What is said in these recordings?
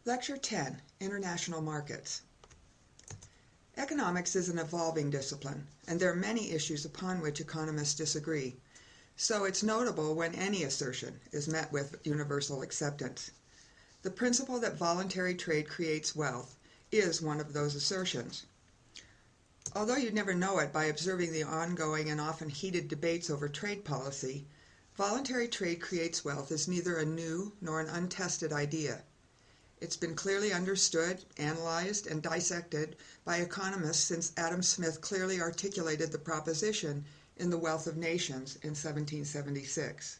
Lecture 10, International Markets. Economics is an evolving discipline, and there are many issues upon which economists disagree, so it's notable when any assertion is met with universal acceptance. The principle that voluntary trade creates wealth is one of those assertions. Although you'd never know it by observing the ongoing and often heated debates over trade policy, voluntary trade creates wealth is neither a new nor an untested idea. It's been clearly understood, analyzed, and dissected by economists since Adam Smith clearly articulated the proposition in The Wealth of Nations in 1776.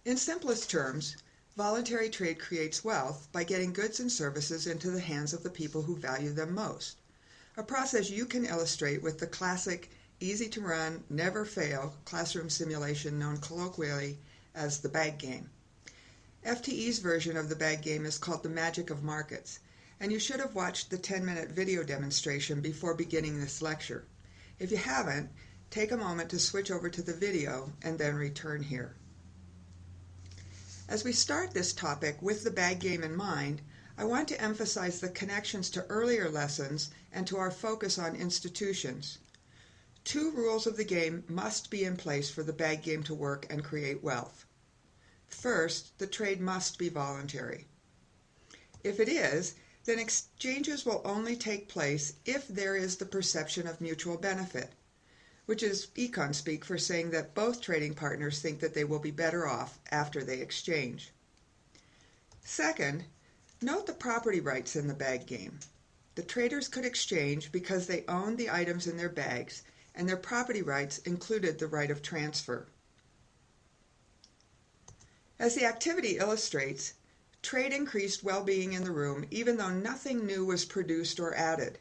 In simplest terms, voluntary trade creates wealth by getting goods and services into the hands of the people who value them most, a process you can illustrate with the classic, easy-to-run, never-fail classroom simulation known colloquially as the bag game. FTE's version of the bag game is called the Magic of Markets, and you should have watched the 10-minute video demonstration before beginning this lecture. If you haven't, take a moment to switch over to the video and then return here. As we start this topic with the bag game in mind, I want to emphasize the connections to earlier lessons and to our focus on institutions. Two rules of the game must be in place for the bag game to work and create wealth. First, the trade must be voluntary. If it is, then exchanges will only take place if there is the perception of mutual benefit, which is econ speak for saying that both trading partners think that they will be better off after they exchange. Second, note the property rights in the bag game. The traders could exchange because they owned the items in their bags, and their property rights included the right of transfer. As the activity illustrates, trade increased well-being in the room even though nothing new was produced or added.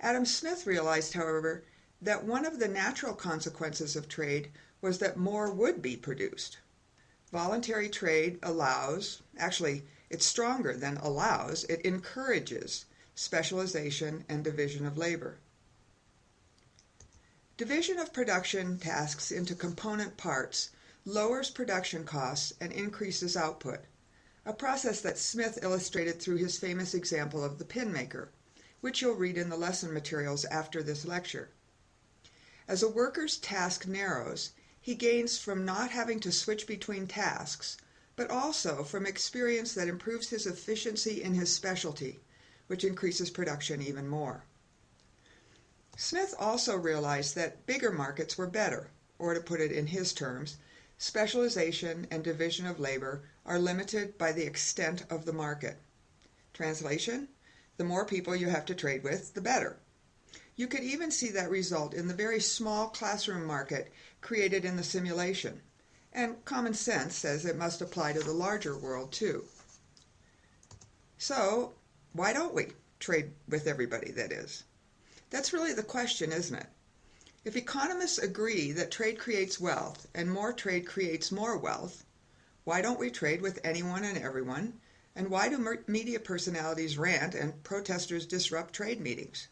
Adam Smith realized, however, that one of the natural consequences of trade was that more would be produced. Voluntary trade allows, actually, it's stronger than allows, it encourages specialization and division of labor. Division of production tasks into component parts lowers production costs and increases output, a process that Smith illustrated through his famous example of the pin maker, which you'll read in the lesson materials after this lecture. As a worker's task narrows, he gains from not having to switch between tasks, but also from experience that improves his efficiency in his specialty, which increases production even more. Smith also realized that bigger markets were better, or to put it in his terms, specialization and division of labor are limited by the extent of the market. Translation: the more people you have to trade with, the better. You could even see that result in the very small classroom market created in the simulation, and common sense says it must apply to the larger world too. So, why don't we trade with everybody, that is? That's really the question, isn't it? If economists agree that trade creates wealth and more trade creates more wealth, why don't we trade with anyone and everyone? And why do media personalities rant and protesters disrupt trade meetings?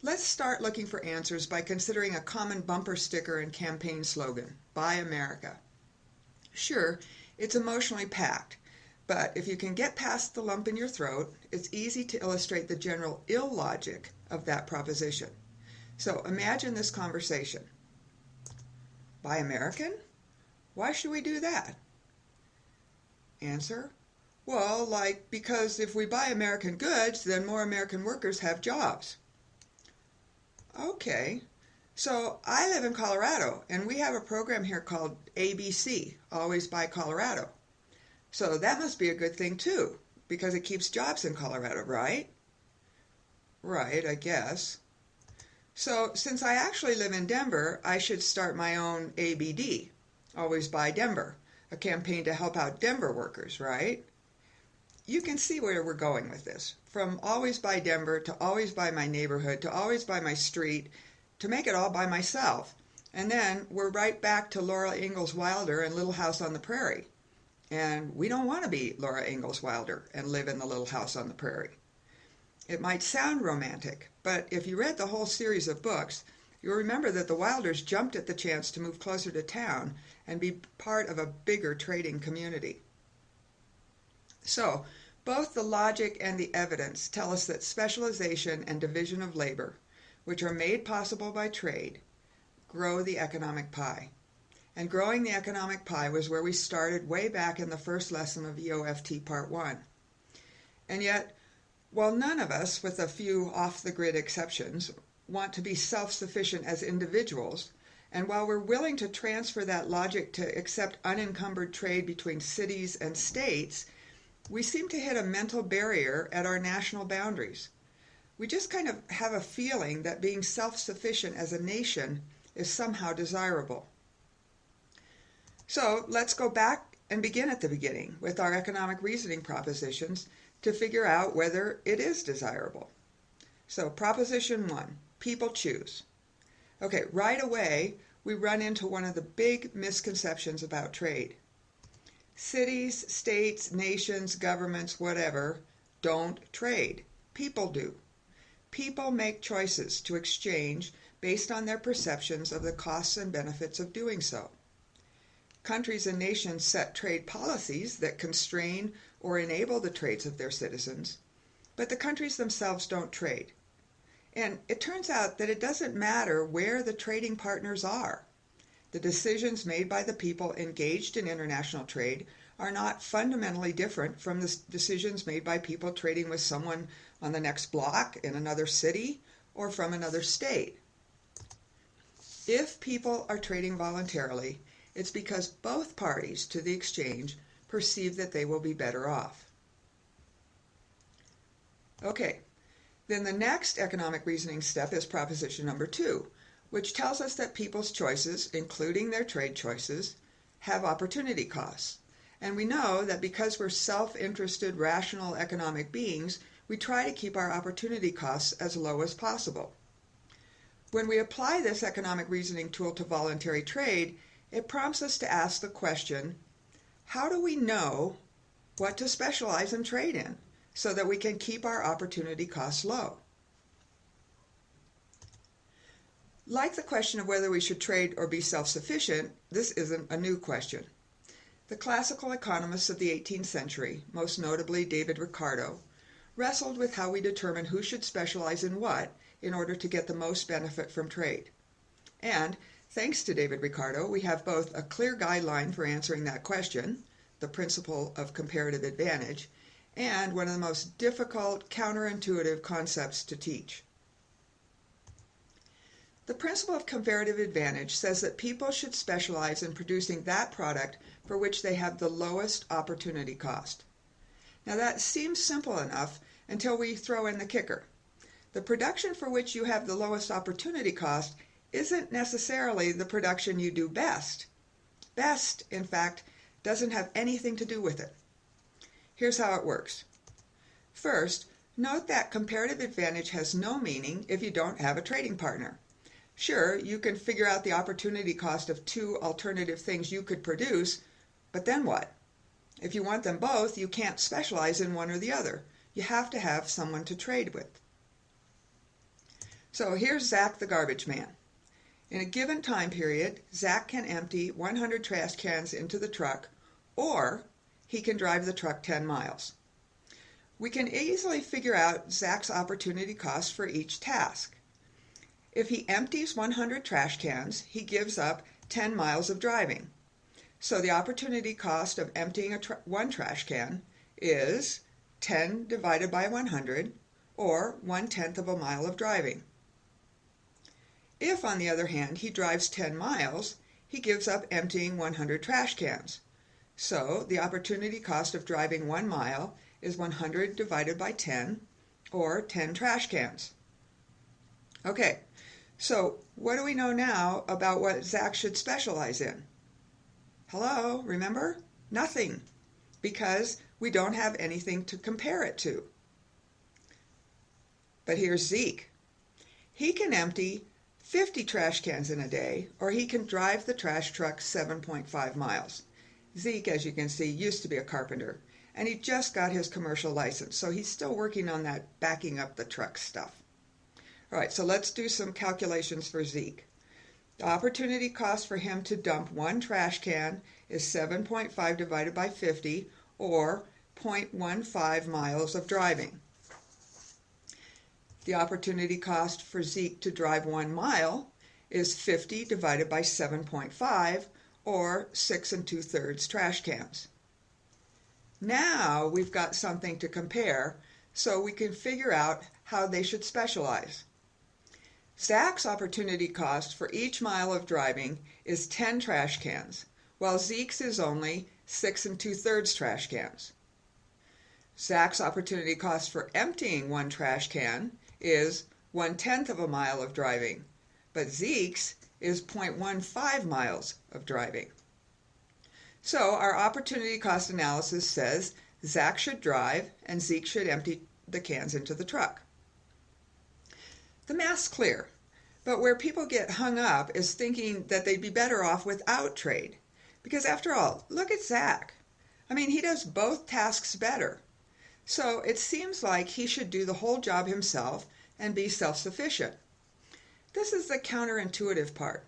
Let's start looking for answers by considering a common bumper sticker and campaign slogan, Buy America. Sure, it's emotionally packed, but if you can get past the lump in your throat, it's easy to illustrate the general illogic of that proposition. So imagine this conversation. Buy American? Why should we do that? Answer: well, because if we buy American goods, then more American workers have jobs. Okay, so I live in Colorado, and we have a program here called ABC, Always Buy Colorado. So that must be a good thing too, because it keeps jobs in Colorado, right? Right, I guess. So since I actually live in Denver, I should start my own ABD, Always Buy Denver, a campaign to help out Denver workers, right? You can see where we're going with this. From Always Buy Denver to Always Buy my neighborhood to Always Buy my street to make it all by myself. And then we're right back to Laura Ingalls Wilder and Little House on the Prairie. And we don't want to be Laura Ingalls Wilder and live in the Little House on the Prairie. It might sound romantic, but if you read the whole series of books, You'll remember that the Wilders jumped at the chance to move closer to town and be part of a bigger trading community. So, both the logic and the evidence tell us that specialization and division of labor, which are made possible by trade, grow the economic pie. And growing the economic pie was where we started way back in the first lesson of EOFT Part 1. And yet, while none of us, with a few off-the-grid exceptions, want to be self-sufficient as individuals, and while we're willing to transfer that logic to accept unencumbered trade between cities and states, we seem to hit a mental barrier at our national boundaries. We just kind of have a feeling that being self-sufficient as a nation is somehow desirable. So let's go back and begin at the beginning with our economic reasoning propositions to figure out whether it is desirable. So proposition 1, people choose. Okay, right away we run into one of the big misconceptions about trade. Cities, states, nations, governments, whatever, don't trade. People do. People make choices to exchange based on their perceptions of the costs and benefits of doing so. Countries and nations set trade policies that constrain or enable the trades of their citizens, but the countries themselves don't trade. And it turns out that it doesn't matter where the trading partners are. The decisions made by the people engaged in international trade are not fundamentally different from the decisions made by people trading with someone on the next block in another city or from another state. If people are trading voluntarily, it's because both parties to the exchange perceive that they will be better off. Okay, then the next economic reasoning step is proposition number 2, which tells us that people's choices, including their trade choices, have opportunity costs. And we know that because we're self-interested, rational economic beings, we try to keep our opportunity costs as low as possible. When we apply this economic reasoning tool to voluntary trade, it prompts us to ask the question, how do we know what to specialize and trade in so that we can keep our opportunity costs low? Like the question of whether we should trade or be self-sufficient, this isn't a new question. The classical economists of the 18th century, most notably David Ricardo, wrestled with how we determine who should specialize in what in order to get the most benefit from trade. And thanks to David Ricardo, we have both a clear guideline for answering that question, the principle of comparative advantage, and one of the most difficult, counterintuitive concepts to teach. The principle of comparative advantage says that people should specialize in producing that product for which they have the lowest opportunity cost. Now that seems simple enough until we throw in the kicker. The production for which you have the lowest opportunity cost isn't necessarily the production you do best. Best, in fact, doesn't have anything to do with it. Here's how it works. First, note that comparative advantage has no meaning if you don't have a trading partner. Sure, you can figure out the opportunity cost of 2 alternative things you could produce, but then what? If you want them both, you can't specialize in one or the other. You have to have someone to trade with. So here's Zach the garbage man. In a given time period, Zach can empty 100 trash cans into the truck, or he can drive the truck 10 miles. We can easily figure out Zach's opportunity cost for each task. If he empties 100 trash cans, he gives up 10 miles of driving. So the opportunity cost of emptying one trash can is 10 divided by 100, or 1/10 of a mile of driving. If, on the other hand, he drives 10 miles, he gives up emptying 100 trash cans. So the opportunity cost of driving 1 mile is 100 divided by 10, or 10 trash cans. Okay, so what do we know now about what Zach should specialize in? Hello, remember? Nothing, because we don't have anything to compare it to. But here's Zeke. He can empty 50 trash cans in a day, or he can drive the trash truck 7.5 miles. Zeke, as you can see, used to be a carpenter, and he just got his commercial license, so he's still working on that backing up the truck stuff. All right, so let's do some calculations for Zeke. The opportunity cost for him to dump one trash can is 7.5 divided by 50, or 0.15 miles of driving. The opportunity cost for Zeke to drive 1 mile is 50 divided by 7.5, or 6 2/3 trash cans. Now we've got something to compare, so we can figure out how they should specialize. Zach's opportunity cost for each mile of driving is 10 trash cans, while Zeke's is only 6 2/3 trash cans. Zach's opportunity cost for emptying one trash can is 1/10 of a mile of driving, but Zeke's is 0.15 miles of driving. So our opportunity cost analysis says Zach should drive and Zeke should empty the cans into the truck. The math's clear, but where people get hung up is thinking that they'd be better off without trade. Because after all, look at Zach. I mean, he does both tasks better. So it seems like he should do the whole job himself and be self-sufficient. This is the counterintuitive part,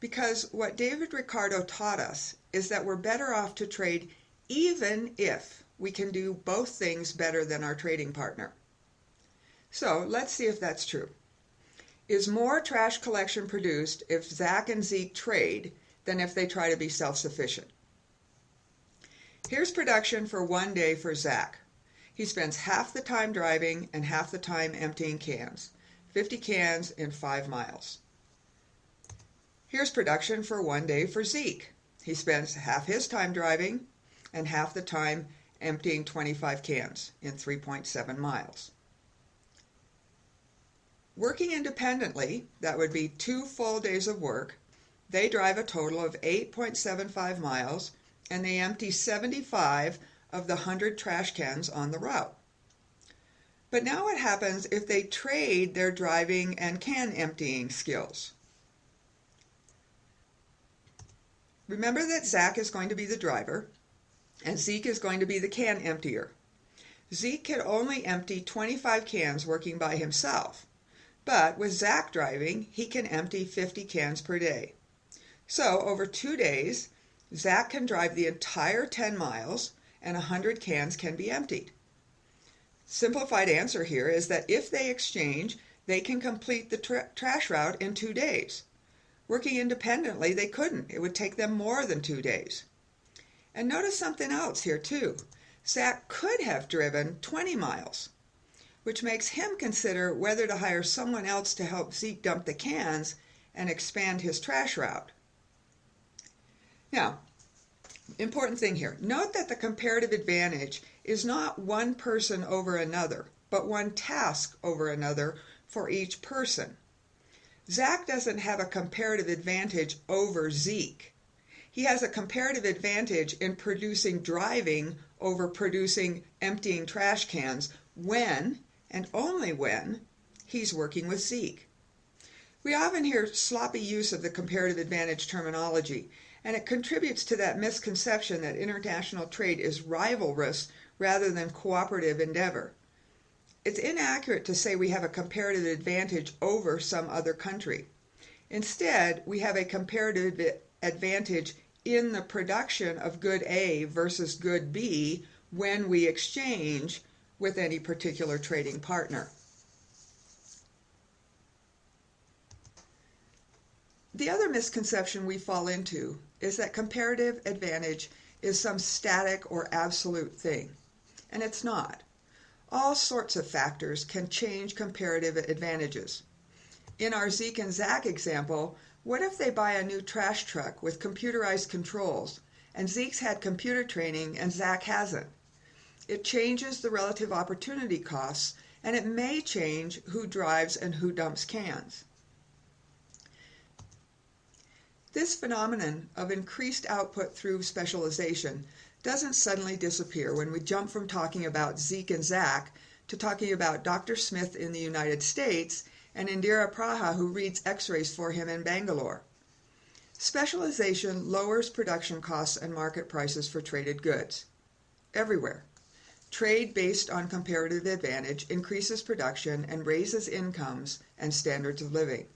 because what David Ricardo taught us is that we're better off to trade even if we can do both things better than our trading partner. So let's see if that's true. Is more trash collection produced if Zach and Zeke trade than if they try to be self-sufficient? Here's production for 1 day for Zach. He spends half the time driving and half the time emptying cans. 50 cans in 5 miles. Here's production for 1 day for Zeke. He spends half his time driving and half the time emptying 25 cans in 3.7 miles. Working independently, that would be 2 full days of work, they drive a total of 8.75 miles and they empty 75 of the 100 trash cans on the route. But now what happens if they trade their driving and can emptying skills? Remember that Zach is going to be the driver and Zeke is going to be the can emptier. Zeke can only empty 25 cans working by himself, but with Zach driving, he can empty 50 cans per day. So over 2 days, Zach can drive the entire 10 miles and 100 cans can be emptied. Simplified answer here is that if they exchange, they can complete the trash route in 2 days. Working independently, they couldn't. It would take them more than 2 days. And notice something else here too. Zach could have driven 20 miles, which makes him consider whether to hire someone else to help Zeke dump the cans and expand his trash route. Now, important thing here. Note that the comparative advantage is not one person over another, but one task over another for each person. Zach doesn't have a comparative advantage over Zeke. He has a comparative advantage in producing driving over producing emptying trash cans when, and only when, he's working with Zeke. We often hear sloppy use of the comparative advantage terminology, and it contributes to that misconception that international trade is rivalrous rather than cooperative endeavor. It's inaccurate to say we have a comparative advantage over some other country. Instead, we have a comparative advantage in the production of good A versus good B when we exchange with any particular trading partner. The other misconception we fall into is that comparative advantage is some static or absolute thing, and it's not. All sorts of factors can change comparative advantages. In our Zeke and Zach example, what if they buy a new trash truck with computerized controls, and Zeke's had computer training and Zach hasn't? It changes the relative opportunity costs, and it may change who drives and who dumps cans. This phenomenon of increased output through specialization doesn't suddenly disappear when we jump from talking about Zeke and Zach to talking about Dr. Smith in the United States and Indira Praha, who reads x-rays for him in Bangalore. Specialization lowers production costs and market prices for traded goods everywhere. Trade based on comparative advantage increases production and raises incomes and standards of living.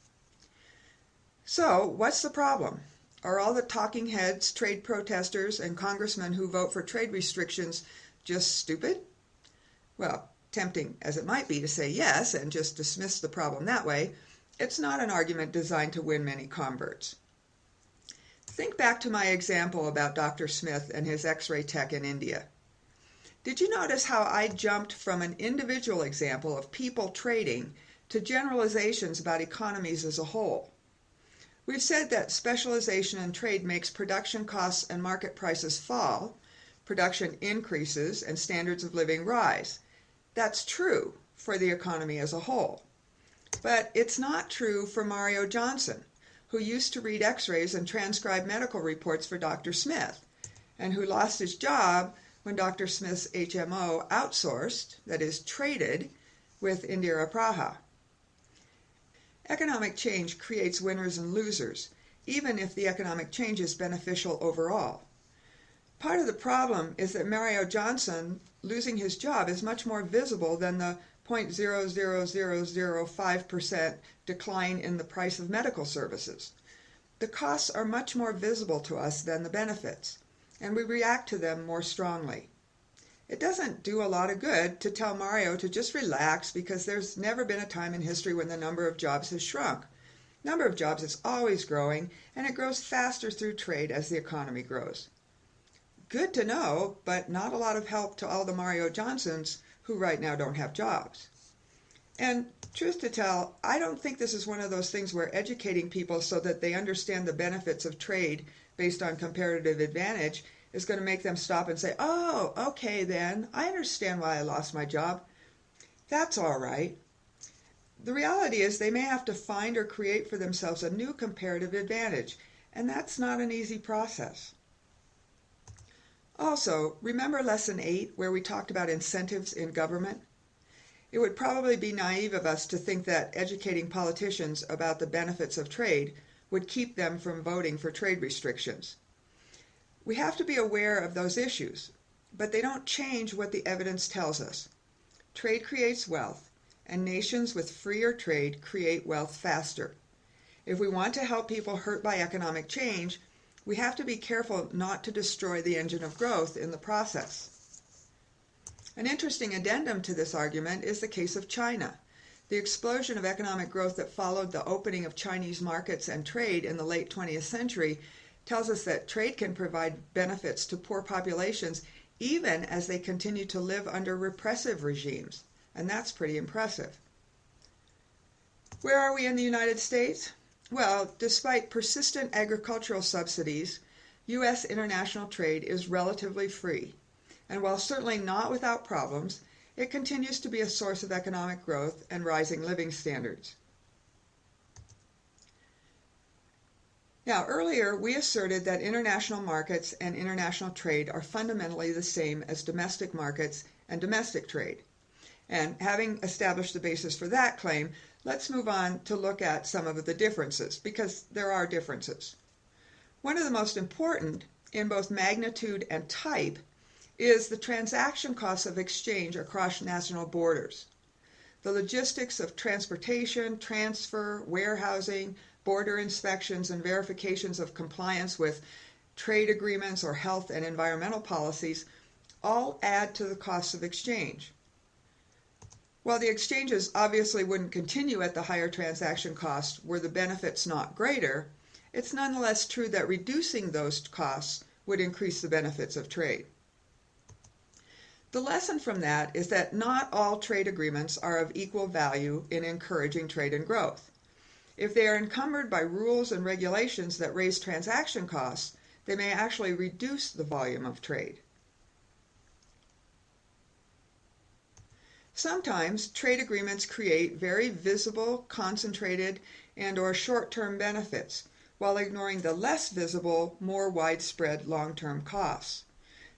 So, what's the problem? Are all the talking heads, trade protesters, and congressmen who vote for trade restrictions just stupid? Well, tempting as it might be to say yes and just dismiss the problem that way, it's not an argument designed to win many converts. Think back to my example about Dr. Smith and his X-ray tech in India. Did you notice how I jumped from an individual example of people trading to generalizations about economies as a whole? We've said that specialization in trade makes production costs and market prices fall, production increases, and standards of living rise. That's true for the economy as a whole. But it's not true for Mario Johnson, who used to read X-rays and transcribe medical reports for Dr. Smith, and who lost his job when Dr. Smith's HMO outsourced, that is, traded, with Indira Praha. Economic change creates winners and losers, even if the economic change is beneficial overall. Part of the problem is that Mario Johnson losing his job is much more visible than the 0.00005% decline in the price of medical services. The costs are much more visible to us than the benefits, and we react to them more strongly. It doesn't do a lot of good to tell Mario to just relax because there's never been a time in history when the number of jobs has shrunk. Number of jobs is always growing, and it grows faster through trade as the economy grows. Good to know, but not a lot of help to all the Mario Johnsons who right now don't have jobs. And truth to tell, I don't think this is one of those things where educating people so that they understand the benefits of trade based on comparative advantage is going to make them stop and say, oh, okay then, I understand why I lost my job. That's all right. The reality is they may have to find or create for themselves a new comparative advantage, and that's not an easy process. Also, remember Lesson 8 where we talked about incentives in government? It would probably be naive of us to think that educating politicians about the benefits of trade would keep them from voting for trade restrictions. We have to be aware of those issues, but they don't change what the evidence tells us. Trade creates wealth, and nations with freer trade create wealth faster. If we want to help people hurt by economic change, we have to be careful not to destroy the engine of growth in the process. An interesting addendum to this argument is the case of China. The explosion of economic growth that followed the opening of Chinese markets and trade in the late 20th century tells us that trade can provide benefits to poor populations even as they continue to live under repressive regimes, and that's pretty impressive. Where are we in the United States? Well, despite persistent agricultural subsidies, U.S. international trade is relatively free, and while certainly not without problems, it continues to be a source of economic growth and rising living standards. Now, earlier we asserted that international markets and international trade are fundamentally the same as domestic markets and domestic trade. And having established the basis for that claim, let's move on to look at some of the differences, because there are differences. One of the most important, in both magnitude and type, is the transaction costs of exchange across national borders. The logistics of transportation, transfer, warehousing, border inspections, and verifications of compliance with trade agreements or health and environmental policies all add to the costs of exchange. While the exchanges obviously wouldn't continue at the higher transaction cost were the benefits not greater, it's nonetheless true that reducing those costs would increase the benefits of trade. The lesson from that is that not all trade agreements are of equal value in encouraging trade and growth. If they are encumbered by rules and regulations that raise transaction costs, they may actually reduce the volume of trade. Sometimes trade agreements create very visible, concentrated, and/or short-term benefits, while ignoring the less visible, more widespread long-term costs.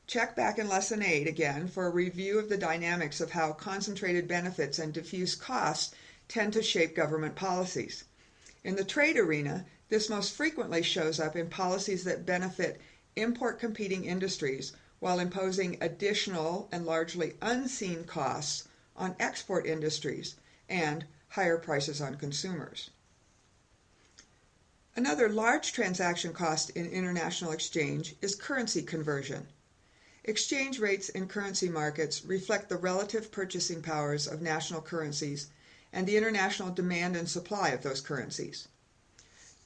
Check back in Lesson 8 again for a review of the dynamics of how concentrated benefits and diffuse costs tend to shape government policies. In the trade arena, this most frequently shows up in policies that benefit import-competing industries while imposing additional and largely unseen costs on export industries and higher prices on consumers. Another large transaction cost in international exchange is currency conversion. Exchange rates in currency markets reflect the relative purchasing powers of national currencies and the international demand and supply of those currencies.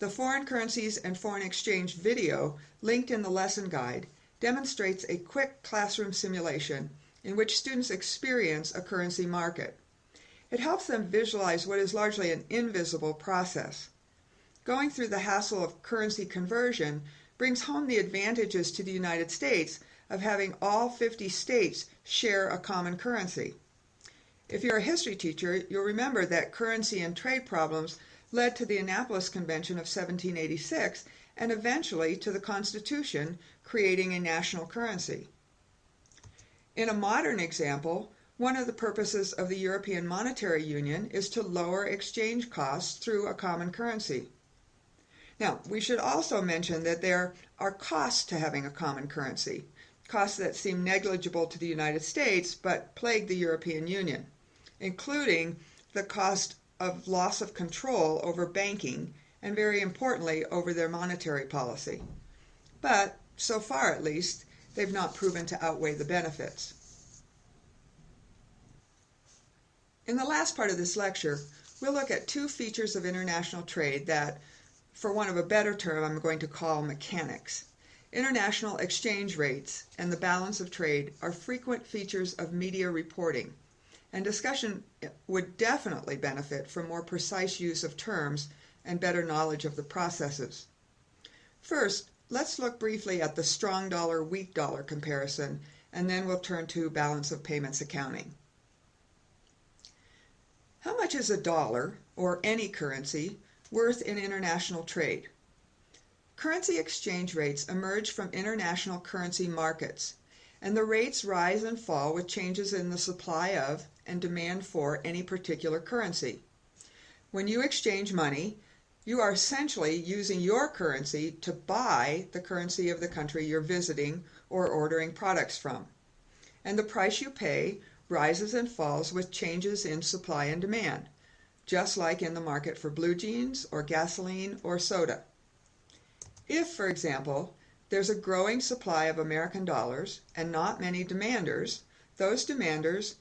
The Foreign Currencies and Foreign Exchange video linked in the lesson guide demonstrates a quick classroom simulation in which students experience a currency market. It helps them visualize what is largely an invisible process. Going through the hassle of currency conversion brings home the advantages to the United States of having all 50 states share a common currency. If you're a history teacher, you'll remember that currency and trade problems led to the Annapolis Convention of 1786 and eventually to the Constitution creating a national currency. In a modern example, one of the purposes of the European Monetary Union is to lower exchange costs through a common currency. Now, we should also mention that there are costs to having a common currency, costs that seem negligible to the United States but plague the European Union, including the cost of loss of control over banking and, very importantly, over their monetary policy. But, so far at least, they've not proven to outweigh the benefits. In the last part of this lecture, we'll look at two features of international trade that, for want of a better term, I'm going to call mechanics. International exchange rates and the balance of trade are frequent features of media reporting, and discussion would definitely benefit from more precise use of terms and better knowledge of the processes. First, let's look briefly at the strong dollar, weak dollar comparison, and then we'll turn to balance of payments accounting. How much is a dollar, or any currency, worth in international trade? Currency exchange rates emerge from international currency markets, and the rates rise and fall with changes in the supply of and demand for any particular currency. When you exchange money, you are essentially using your currency to buy the currency of the country you're visiting or ordering products from, and the price you pay rises and falls with changes in supply and demand, just like in the market for blue jeans or gasoline or soda. If, for example, there's a growing supply of American dollars and not many demanders, those demanders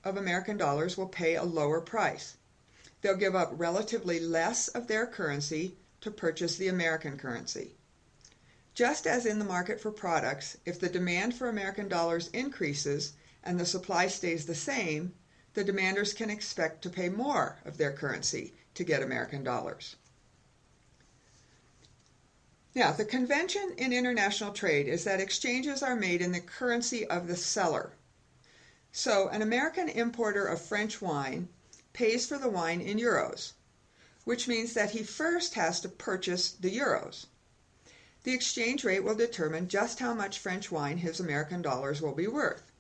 of American dollars will pay a lower price. They'll give up relatively less of their currency to purchase the American currency. Just as in the market for products, if the demand for American dollars increases and the supply stays the same, the demanders can expect to pay more of their currency to get American dollars. Now, the convention in international trade is that exchanges are made in the currency of the seller. So, an American importer of French wine pays for the wine in euros, which means that he first has to purchase the euros. The exchange rate will determine just how much French wine his American dollars will be worth.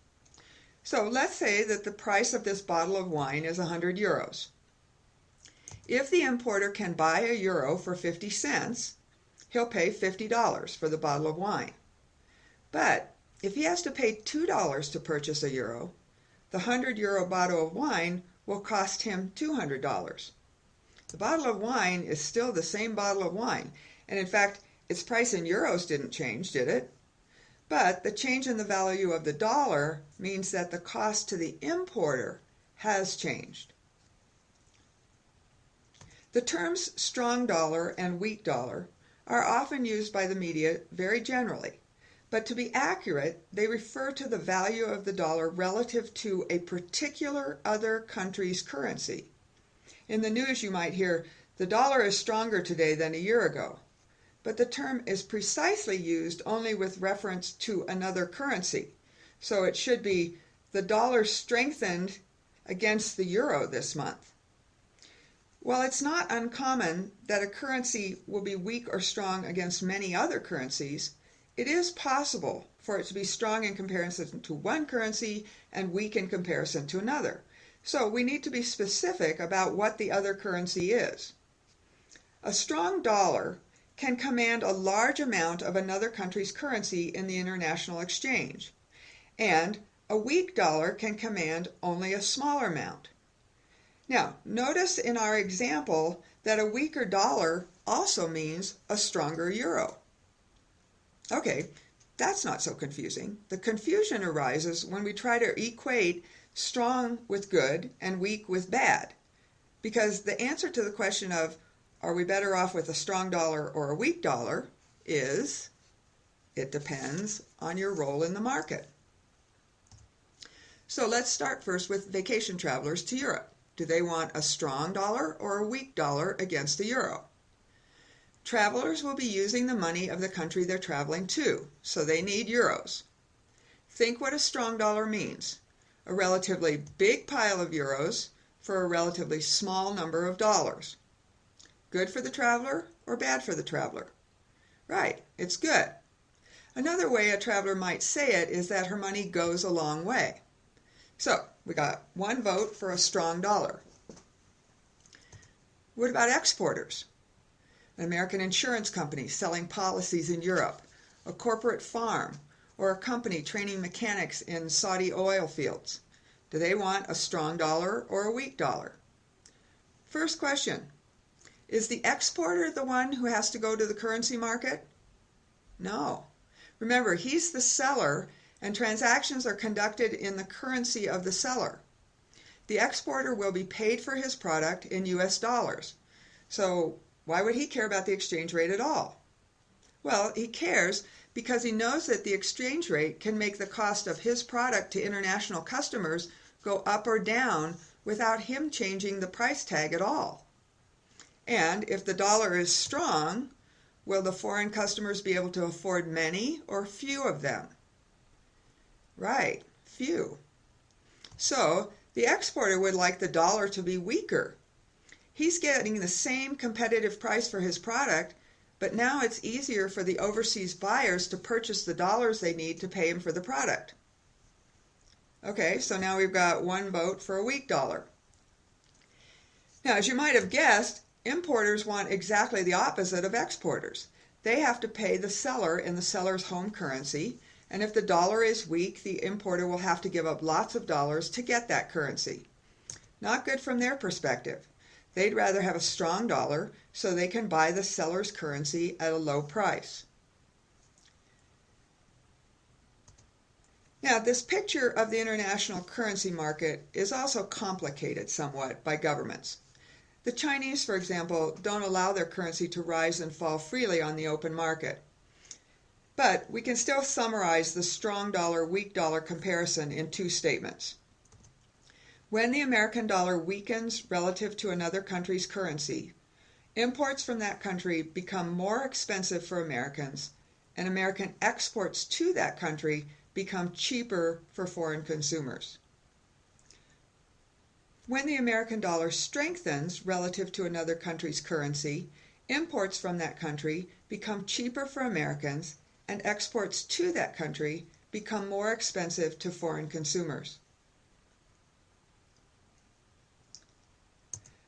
So, let's say that the price of this bottle of wine is 100 euros. If the importer can buy a euro for 50 cents, he'll pay $50 for the bottle of wine. But if he has to pay $2 to purchase a euro, the 100 euro bottle of wine will cost him $200. The bottle of wine is still the same bottle of wine, and in fact, its price in euros didn't change, did it? But the change in the value of the dollar means that the cost to the importer has changed. The terms strong dollar and weak dollar are often used by the media very generally, but to be accurate, they refer to the value of the dollar relative to a particular other country's currency. In the news you might hear, the dollar is stronger today than a year ago, but the term is precisely used only with reference to another currency, so it should be the dollar strengthened against the euro this month. While it's not uncommon that a currency will be weak or strong against many other currencies, it is possible for it to be strong in comparison to one currency and weak in comparison to another. So we need to be specific about what the other currency is. A strong dollar can command a large amount of another country's currency in the international exchange, and a weak dollar can command only a smaller amount. Now, notice in our example that a weaker dollar also means a stronger euro. Okay, that's not so confusing. The confusion arises when we try to equate strong with good and weak with bad, because the answer to the question of are we better off with a strong dollar or a weak dollar is it depends on your role in the market. So let's start first with vacation travelers to Europe. Do they want a strong dollar or a weak dollar against the euro? Travelers will be using the money of the country they're traveling to, so they need euros. Think what a strong dollar means. A relatively big pile of euros for a relatively small number of dollars. Good for the traveler or bad for the traveler? Right, it's good. Another way a traveler might say it is that her money goes a long way. So, we got one vote for a strong dollar. What about exporters? An American insurance company selling policies in Europe, a corporate farm, or a company training mechanics in Saudi oil fields. Do they want a strong dollar or a weak dollar? First question, is the exporter the one who has to go to the currency market? No. Remember, he's the seller and transactions are conducted in the currency of the seller. The exporter will be paid for his product in US dollars. So why would he care about the exchange rate at all? Well, he cares because he knows that the exchange rate can make the cost of his product to international customers go up or down without him changing the price tag at all. And if the dollar is strong, will the foreign customers be able to afford many or few of them? Right, few. So the exporter would like the dollar to be weaker. He's getting the same competitive price for his product, but now it's easier for the overseas buyers to purchase the dollars they need to pay him for the product. Okay, so now we've got one vote for a weak dollar. Now, as you might have guessed, importers want exactly the opposite of exporters. They have to pay the seller in the seller's home currency, and if the dollar is weak, the importer will have to give up lots of dollars to get that currency. Not good from their perspective. They'd rather have a strong dollar so they can buy the seller's currency at a low price. Now, this picture of the international currency market is also complicated somewhat by governments. The Chinese, for example, don't allow their currency to rise and fall freely on the open market. But we can still summarize the strong dollar, weak dollar comparison in two statements. When the American dollar weakens relative to another country's currency, imports from that country become more expensive for Americans, and American exports to that country become cheaper for foreign consumers. When the American dollar strengthens relative to another country's currency, imports from that country become cheaper for Americans, and exports to that country become more expensive to foreign consumers.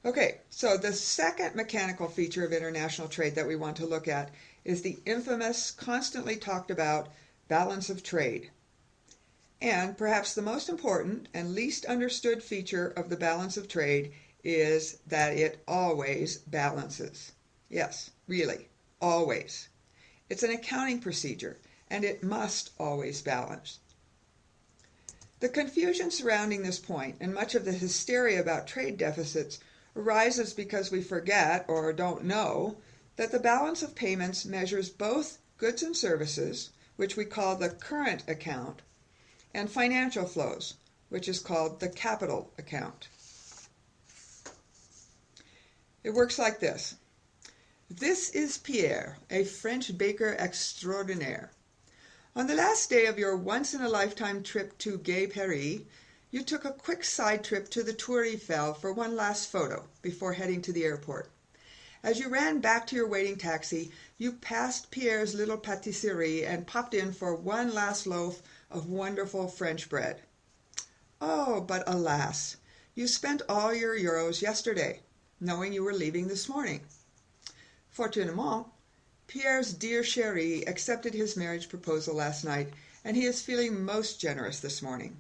Okay, so the second mechanical feature of international trade that we want to look at is the infamous, constantly talked about balance of trade. And perhaps the most important and least understood feature of the balance of trade is that it always balances. Yes, really, always. It's an accounting procedure, and it must always balance. The confusion surrounding this point and much of the hysteria about trade deficits arises because we forget or don't know that the balance of payments measures both goods and services, which we call the current account, and financial flows, which is called the capital account. It works like this. This is Pierre, a French baker extraordinaire. On the last day of your once-in-a-lifetime trip to Gay Paris, you took a quick side trip to the Tour Eiffel for one last photo before heading to the airport. As you ran back to your waiting taxi, you passed Pierre's little patisserie and popped in for one last loaf of wonderful French bread. Oh, but alas, you spent all your euros yesterday, knowing you were leaving this morning. Fortunément, Pierre's dear chérie accepted his marriage proposal last night, and he is feeling most generous this morning.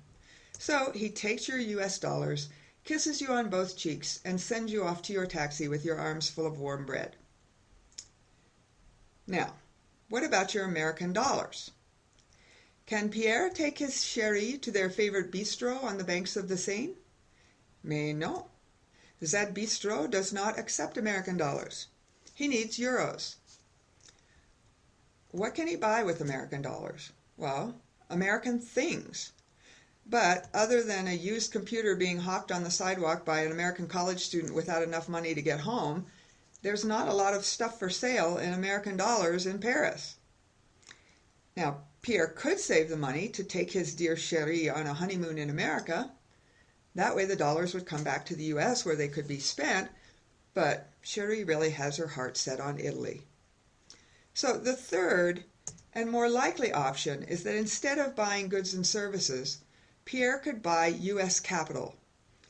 So he takes your US dollars, kisses you on both cheeks, and sends you off to your taxi with your arms full of warm bread. Now, what about your American dollars? Can Pierre take his chérie to their favorite bistro on the banks of the Seine? Mais non. That bistro does not accept American dollars. He needs euros. What can he buy with American dollars? Well, American things. But other than a used computer being hawked on the sidewalk by an American college student without enough money to get home, there's not a lot of stuff for sale in American dollars in Paris. Now, Pierre could save the money to take his dear chérie on a honeymoon in America. That way the dollars would come back to the US where they could be spent, but chérie really has her heart set on Italy. So the third and more likely option is that instead of buying goods and services, Pierre could buy US capital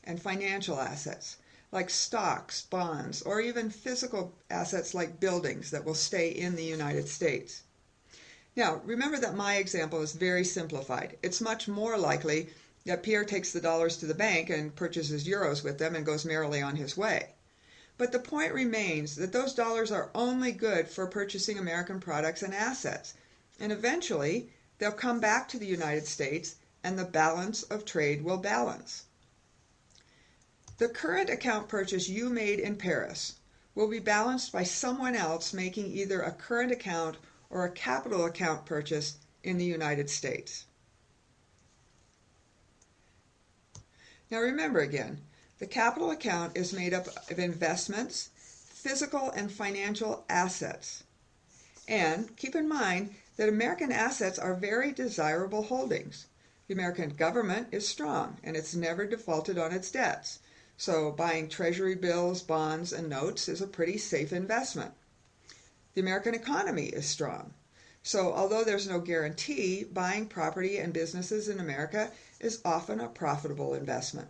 and financial assets like stocks, bonds, or even physical assets like buildings that will stay in the United States. Now, remember that my example is very simplified. It's much more likely that Pierre takes the dollars to the bank and purchases euros with them and goes merrily on his way. But the point remains that those dollars are only good for purchasing American products and assets, and eventually they'll come back to the United States and the balance of trade will balance. The current account purchase you made in Paris will be balanced by someone else making either a current account or a capital account purchase in the United States. Now remember again, the capital account is made up of investments, physical and financial assets. And keep in mind that American assets are very desirable holdings. The American government is strong and it's never defaulted on its debts. So buying treasury bills, bonds, and notes is a pretty safe investment. The American economy is strong. So although there's no guarantee, buying property and businesses in America is often a profitable investment.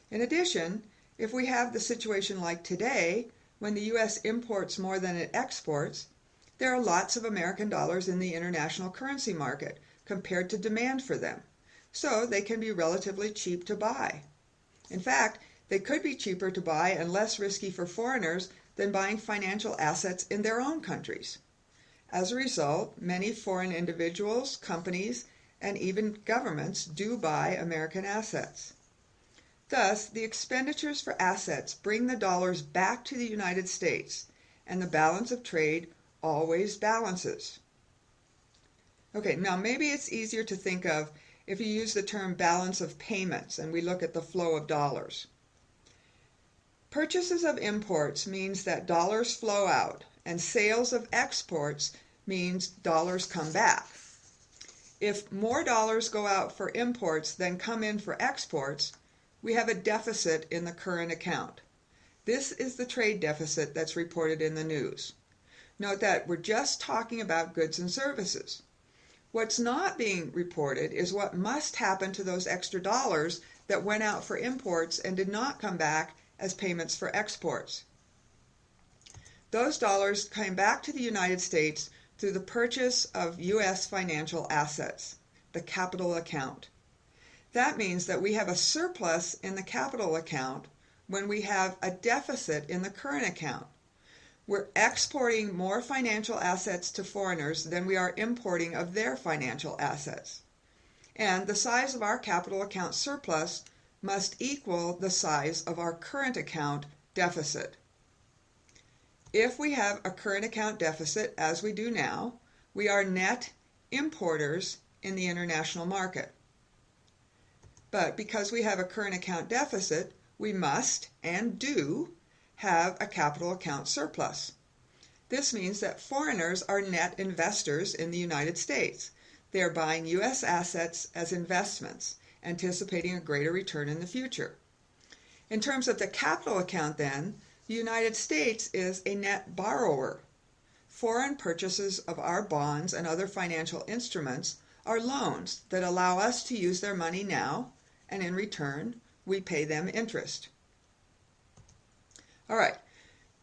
In addition, if we have the situation like today, when the U.S. imports more than it exports, there are lots of American dollars in the international currency market compared to demand for them. So they can be relatively cheap to buy. In fact, they could be cheaper to buy and less risky for foreigners than buying financial assets in their own countries. As a result, many foreign individuals, companies, and even governments do buy American assets. Thus, the expenditures for assets bring the dollars back to the United States, and the balance of trade always balances. Okay, now maybe it's easier to think of if you use the term balance of payments and we look at the flow of dollars. Purchases of imports means that dollars flow out, and sales of exports means dollars come back. If more dollars go out for imports than come in for exports, we have a deficit in the current account. This is the trade deficit that's reported in the news. Note that we're just talking about goods and services. What's not being reported is what must happen to those extra dollars that went out for imports and did not come back as payments for exports. Those dollars came back to the United States through the purchase of U.S. financial assets, the capital account. That means that we have a surplus in the capital account when we have a deficit in the current account. We're exporting more financial assets to foreigners than we are importing of their financial assets. And the size of our capital account surplus must equal the size of our current account deficit. If we have a current account deficit, as we do now, we are net importers in the international market. But because we have a current account deficit, we must and do have a capital account surplus. This means that foreigners are net investors in the United States. They are buying U.S. assets as investments, anticipating a greater return in the future. In terms of the capital account, then, the United States is a net borrower. Foreign purchases of our bonds and other financial instruments are loans that allow us to use their money now, and in return, we pay them interest. All right,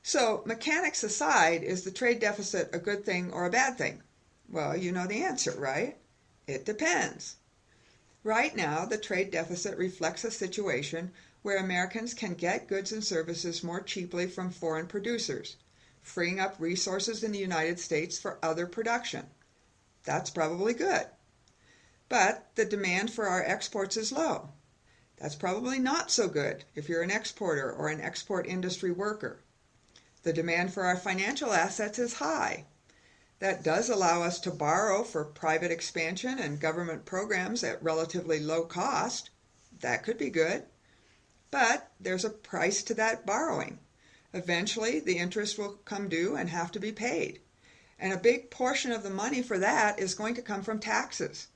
So, mechanics aside, is the trade deficit a good thing or a bad thing? Well, you know the answer, right? It depends. Right now, the trade deficit reflects a situation where Americans can get goods and services more cheaply from foreign producers, freeing up resources in the United States for other production. That's probably good. But the demand for our exports is low. That's probably not so good if you're an exporter or an export industry worker. The demand for our financial assets is high. That does allow us to borrow for private expansion and government programs at relatively low cost. That could be good. But there's a price to that borrowing. Eventually, the interest will come due and have to be paid. And a big portion of the money for that is going to come from taxes.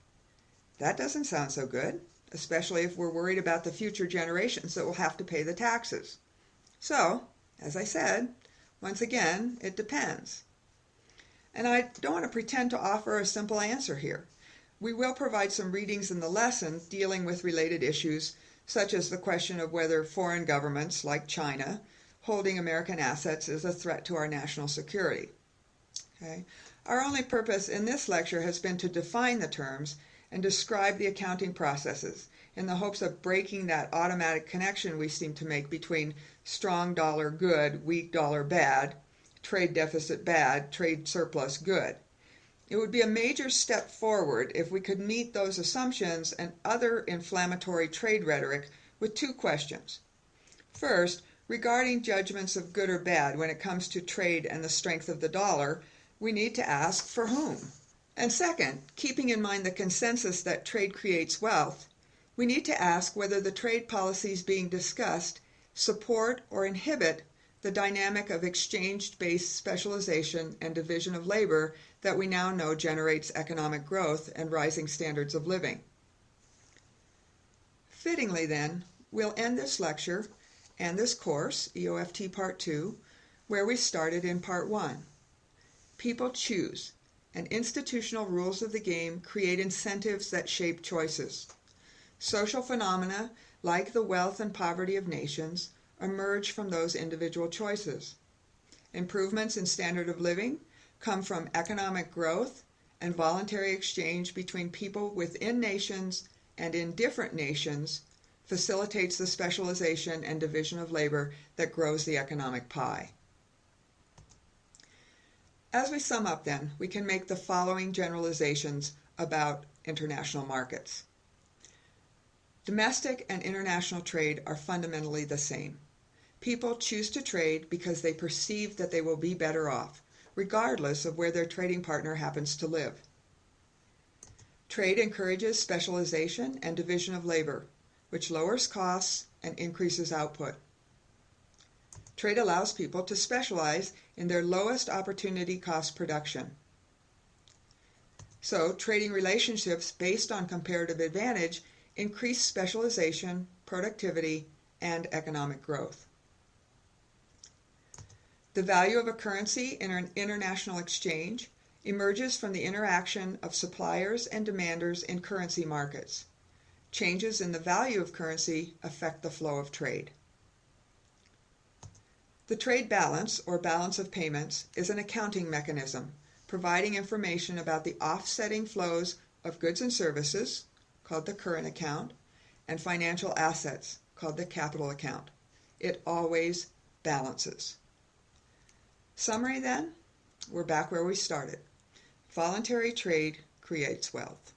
That doesn't sound so good, especially if we're worried about the future generations that will have to pay the taxes. So, as I said, once again, it depends. And I don't want to pretend to offer a simple answer here. We will provide some readings in the lesson dealing with related issues, such as the question of whether foreign governments, like China, holding American assets is a threat to our national security. Okay? Our only purpose in this lecture has been to define the terms and describe the accounting processes in the hopes of breaking that automatic connection we seem to make between strong dollar good, weak dollar bad, trade deficit bad, trade surplus good. It would be a major step forward if we could meet those assumptions and other inflammatory trade rhetoric with two questions. First, regarding judgments of good or bad when it comes to trade and the strength of the dollar, we need to ask for whom? And second, keeping in mind the consensus that trade creates wealth, we need to ask whether the trade policies being discussed support or inhibit the dynamic of exchange-based specialization and division of labor that we now know generates economic growth and rising standards of living. Fittingly then, we'll end this lecture and this course, EOFT Part 2, where we started in Part 1. People choose, and institutional rules of the game create incentives that shape choices. Social phenomena, like the wealth and poverty of nations, emerge from those individual choices. Improvements in standard of living come from economic growth and voluntary exchange between people within nations and in different nations facilitates the specialization and division of labor that grows the economic pie. As we sum up then, we can make the following generalizations about international markets. Domestic and international trade are fundamentally the same. People choose to trade because they perceive that they will be better off, regardless of where their trading partner happens to live. Trade encourages specialization and division of labor, which lowers costs and increases output. Trade allows people to specialize in their lowest opportunity cost production. So, trading relationships based on comparative advantage increase specialization, productivity, and economic growth. The value of a currency in an international exchange emerges from the interaction of suppliers and demanders in currency markets. Changes in the value of currency affect the flow of trade. The trade balance, or balance of payments, is an accounting mechanism providing information about the offsetting flows of goods and services, called the current account, and financial assets, called the capital account. It always balances. Summary then, we're back where we started. Voluntary trade creates wealth.